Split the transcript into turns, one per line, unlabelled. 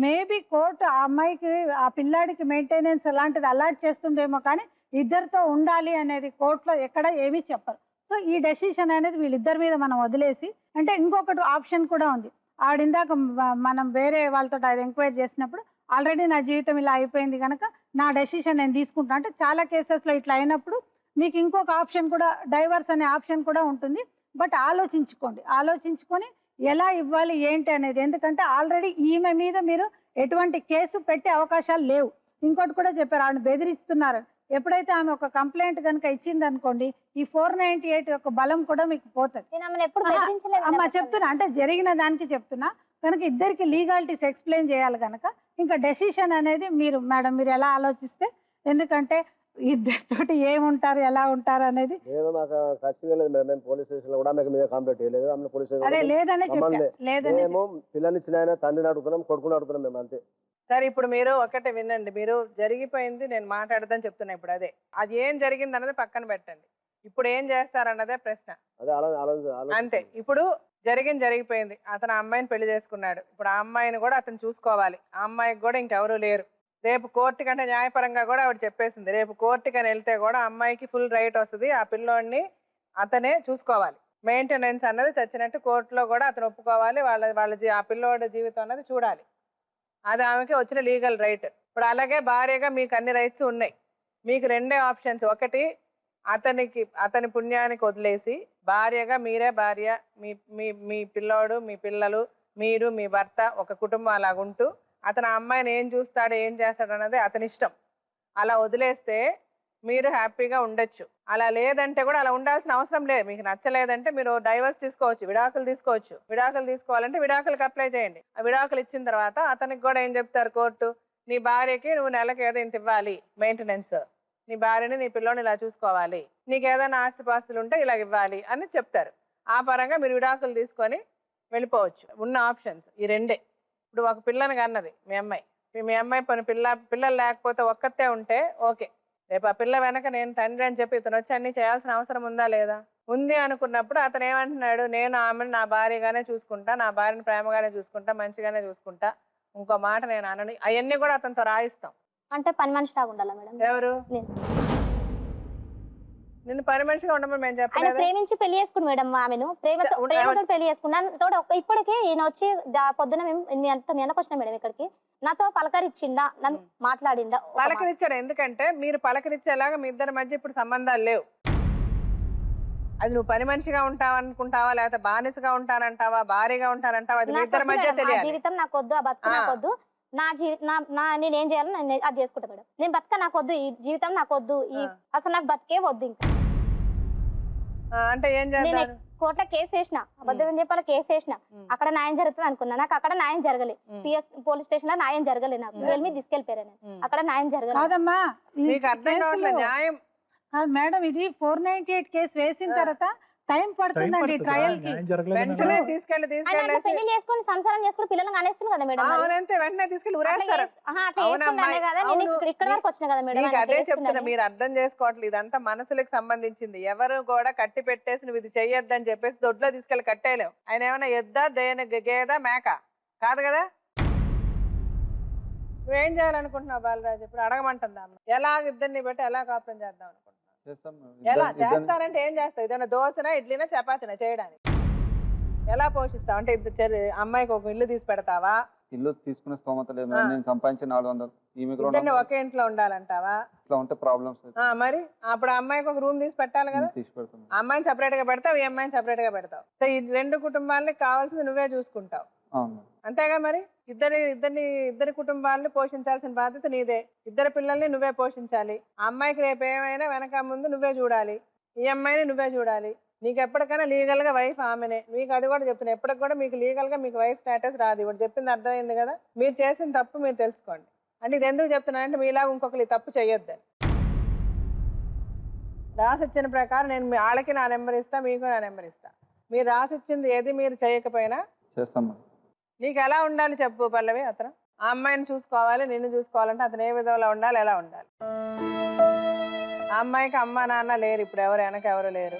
Maybe court ఆ అమ్మాయికి ఆ పిల్లాడికి మెయింటెనెన్స్ అలాంటిది అలాట్ చేస్తుండేమో కానీ ఇద్దరితో ఉండాలి అనేది కోర్టులో ఎక్కడ ఏమీ చెప్పరు. సో ఈ డెసిషన్ అనేది వీళ్ళిద్దరి మీద మనం వదిలేసి అంటే ఇంకొకటి ఆప్షన్ కూడా ఉంది. ఆవిడిందాక మనం వేరే వాళ్ళతో అది ఎంక్వైరీ చేసినప్పుడు ఆల్రెడీ నా జీవితం ఇలా అయిపోయింది గనక నా డెసిషన్ నేను తీసుకుంటా అంటే చాలా కేసెస్‌లో ఇట్లా అయినప్పుడు మీకు ఇంకొక ఆప్షన్ కూడా డైవర్స్ అనే ఆప్షన్ కూడా ఉంటుంది. బట్ ఆలోచించుకోండి. ఆలోచించుకొని ఎలా ఇవ్వాలి ఏంటి అనేది. ఎందుకంటే ఆల్రెడీ ఈమె మీద మీరు ఎటువంటి కేసు పెట్టే అవకాశాలు లేవు. ఇంకోటి కూడా చెప్పారు ఆవిడని బెదిరిస్తున్నారు. ఎప్పుడైతే ఆమె ఒక కంప్లెయింట్ గనుక ఇచ్చిందనుకోండి ఈ 498 యొక్క బలం కూడా మీకు పోతది.
నేను ఆమెను ఎప్పుడు బెదిరించలేదు
అమ్మ చెప్తున్నా అంటే జరిగిన దానికి చెప్తున్నా. కనుక ఇద్దరికి లీగాలిటీస్ ఎక్స్‌ప్లెయిన్ చేయాలి గనక ఇంకా డెసిషన్ అనేది మీరు మేడం మీరు ఎలా ఆలోచిస్తే ఎందుకంటే ఇద్దరితోటి ఏముంటారు ఎలా ఉంటారు అనేది
నేను నాకు ఖచ్చితంగా లేదు మేడం. మేము పోలీస్ స్టేషన్లో కూడా ఆమెకు మీద కంప్లైంట్ చేయలేదు. ఆమె పోలీస్
అదే లేదనే చెప్పా లేదనే
మేము పిల్లనిచ్చిన ఆయన తండ్రిని అడుగుతున్నాం కొడుకుని అడుగుతున్నాం మేము అంతే.
సరే ఇప్పుడు మీరు ఒకటే వినండి. మీరు జరిగిపోయింది నేను మాట్లాడదని చెప్తున్నా. ఇప్పుడు అది ఏం జరిగింది అన్నది పక్కన పెట్టండి. ఇప్పుడు ఏం చేస్తారన్నదే ప్రశ్న.
అదే
అంతే. ఇప్పుడు జరిగిపోయింది. అతను ఆ అమ్మాయిని పెళ్లి చేసుకున్నాడు. ఇప్పుడు ఆ అమ్మాయిని కూడా అతను చూసుకోవాలి. ఆ అమ్మాయికి కూడా ఇంకెవరూ లేరు. రేపు కోర్టు కంటే న్యాయపరంగా కూడా ఆవిడ చెప్పేసింది. రేపు కోర్టుకని వెళ్తే కూడా అమ్మాయికి ఫుల్ రైట్ వస్తుంది. ఆ పిల్లోడిని అతనే చూసుకోవాలి. మెయింటెనెన్స్ అన్నది చచ్చినట్టు కోర్టులో కూడా అతను ఒప్పుకోవాలి. ఆ పిల్లోడి జీవితం అన్నది చూడాలి. అది ఆమెకి వచ్చిన లీగల్ రైట్. ఇప్పుడు అలాగే భార్యగా మీకు అన్ని రైట్స్ ఉన్నాయి. మీకు రెండే ఆప్షన్స్. ఒకటి అతని పుణ్యానికి వదిలేసి భార్యగా మీరే భార్య మీ పిల్లోడు మీ పిల్లలు మీరు మీ భర్త ఒక కుటుంబం అలాగుంటూ అతను ఆ అమ్మాయిని ఏం చూస్తాడు ఏం చేస్తాడు అన్నది అతని ఇష్టం. అలా వదిలేస్తే మీరు హ్యాపీగా ఉండొచ్చు. అలా లేదంటే కూడా అలా ఉండాల్సిన అవసరం లేదు. మీకు నచ్చలేదంటే మీరు డైవర్స్ తీసుకోవచ్చు, విడాకులు తీసుకోవచ్చు. విడాకులు తీసుకోవాలంటే విడాకులకు అప్లై చేయండి. ఆ విడాకులు ఇచ్చిన తర్వాత అతనికి కూడా ఏం చెప్తారు కోర్టు, నీ భార్యకి నువ్వు నెలకి ఏదో ఇంత ఇవ్వాలి మెయింటెనెన్స్, నీ భార్యని నీ పిల్లోని ఇలా చూసుకోవాలి, నీకు ఏదైనా ఆస్తిపాస్తులు ఉంటే ఇలా ఇవ్వాలి అని చెప్తారు. ఆ పరంగా మీరు విడాకులు తీసుకొని వెళ్ళిపోవచ్చు. ఉన్న ఆప్షన్స్ ఈ రెండే. ఇప్పుడు ఒక పిల్లని కన్నది మీ అమ్మాయి పని పిల్లలు లేకపోతే ఒక్కతే ఉంటే ఓకే. రేపు ఆ పిల్ల వెనక నేను తండ్రి అని చెప్పి ఇతను వచ్చి అన్ని చేయాల్సిన అవసరం ఉందా లేదా? ఉంది అనుకున్నప్పుడు అతను ఏమంటున్నాడు, నేను ఆమెను నా భార్యగానే చూసుకుంటా, నా భార్యను ప్రేమగానే చూసుకుంటా, మంచిగానే చూసుకుంటా, ఇంకో మాట నేను అనని అవన్నీ కూడా అతనితో రాయిస్తాం.
అంటే పని మనిషి లాగా ఉండాలా మేడం?
ఎవరు నిన్ను పని మనిషిగా ఉండమని మేము చెప్పలేదు.
ప్రేమించి పెళ్లి చేసుకుని మేడం ఆమెను ప్రేమతో పెళ్లి చేసుకున్నాను. ఇప్పటికే ఈయన వచ్చి పొద్దున మీ వెనక వచ్చిన మేడం ఇక్కడికి నాతో పలకరిచ్చిండా, నన్ను మాట్లాడిండా.
పలకరించాడు. ఎందుకంటే మీరు పలకరించేలాగా మీ ఇద్దరి మధ్య ఇప్పుడు సంబంధాలు లేవు. అది నువ్వు పని మనిషిగా ఉంటావనుకుంటావా లేకపోతే బానిసగా ఉంటానంటావా భారీగా ఉంటానంటావా అది మీ ఇద్దరి మధ్య తెలియాలి.
జీవితం నాకు వద్దు, ఆ బతుకు నాకు వద్దు, నా నేనేం చేయాలో నేను అది చేసుకుంటా మేడం. నేను బతక నాకు వద్దు, ఈ జీవితం నాకు వద్దు, అసలు నాకు బతికే వద్దు. ఇంకా
అంటే ఏం చేయాలి?
కోర్టులో కేసు వేసిన, అబద్ధం చెప్పాలి కేసు వేసిన, అక్కడ న్యాయం జరుగుతుంది అనుకున్నా. నాకు అక్కడ న్యాయం జరగలే. పోలీస్ స్టేషన్ లో న్యాయం జరగలే. నాకు వెళ్ళి తీసుకెళ్ళిపోయారు. అక్కడ న్యాయం జరగలేదు.
కాదమ్మా
న్యాయం
మేడం ఇది 498 కేసు వేసిన తర్వాత టైం పడుతుందండి ట్రయల్ కి.
వెంటనే తీసుకెళ్ళి
పెళ్లి చేసుకుని సంసారం చేసుకుని పిల్లలు అనేస్తుంది కదా మేడం.
వెంటనే తీసుకెళ్ళి ఊరేస్తారు.
ఇక్కడ వరకు వచ్చిన కదా మేడం.
అదే చెప్తున్నా, మీరు అర్థం చేసుకోవట్లేదు. ఇదంతా మనసులకు సంబంధించింది. ఎవరు కూడా కట్టి పెట్టేసి నువ్వు ఇది చెయ్యొద్దని చెప్పేసి దొడ్లో తీసుకెళ్ళి కట్టేయలేవు. ఆయన ఏమైనా ఎద్దా గేదా మేక కాదు కదా. నువ్వేం చేయాలనుకుంటున్నావు బాలరాజు? ఇప్పుడు అడగమంటుందా ఎలాగ ఇద్దరిని బట్టి ఎలా కాపురం చేద్దాం అనుకుంటున్నావు? ఎలా చేస్తానంటే ఏం చేస్తావు? ఏదైనా దోశనా ఇడ్లీనా చపాతీనా చేయడానికి ఎలా పోషిస్తావు? అంటే అమ్మాయికి ఒక ఇల్లు తీసి పెడతావా?
ఇల్లు తీసుకునే స్తోమత లేదు. నేను సంపాదించే 400
ఒకే ఇంట్లో ఉండాలంటావా?
ఇట్లా ఉంటే ప్రాబ్లమ్స్.
మరి అప్పుడు అమ్మాయికి ఒక రూమ్ తీసి పెట్టాలి కదా.
తీసి పెడతాను.
అమ్మాయిని సపరేట్ గా పెడతావు, ఈ అమ్మాయిని సపరేట్ గా పెడతావు. సో ఈ రెండు కుటుంబాలని కావాల్సింది నువ్వే చూసుకుంటావు. అంతేగా మరి. ఇద్దరి కుటుంబాలను పోషించాల్సిన బాధ్యత నీదే. ఇద్దరు పిల్లల్ని నువ్వే పోషించాలి. ఆ అమ్మాయికి రేపు ఏమైనా వెనక ముందు నువ్వే చూడాలి, ఈ అమ్మాయిని నువ్వే చూడాలి. నీకు ఎప్పటికైనా లీగల్ గా వైఫ్ ఆమెనే. మీకు అది కూడా చెప్తున్నా, ఎప్పటికి కూడా మీకు లీగల్ గా మీకు వైఫ్ స్టేటస్ రాదు. ఇప్పుడు చెప్పింది అర్థమైంది కదా. మీరు చేసిన తప్పు మీరు తెలుసుకోండి. అంటే ఇది ఎందుకు చెప్తున్నా అంటే మీలాగా ఇంకొకరు తప్పు చేయొద్దని. రాసిచ్చిన ప్రకారం నేను వాళ్ళకి నా నెంబర్ ఇస్తా, మీకు నా నెంబర్ ఇస్తా. మీరు రాసిచ్చింది ఏది మీరు చేయకపోయినా
చేస్తాం.
నీకు ఎలా ఉండాలి చెప్పు పల్లవి. అతను ఆ అమ్మాయిని చూసుకోవాలి, నిన్ను చూసుకోవాలంటే అతను ఏ విధంగా ఉండాలి, ఎలా ఉండాలి? ఆ అమ్మాయికి అమ్మ నాన్న లేరు, ఇప్పుడు ఎవరు వెనక ఎవరు లేరు.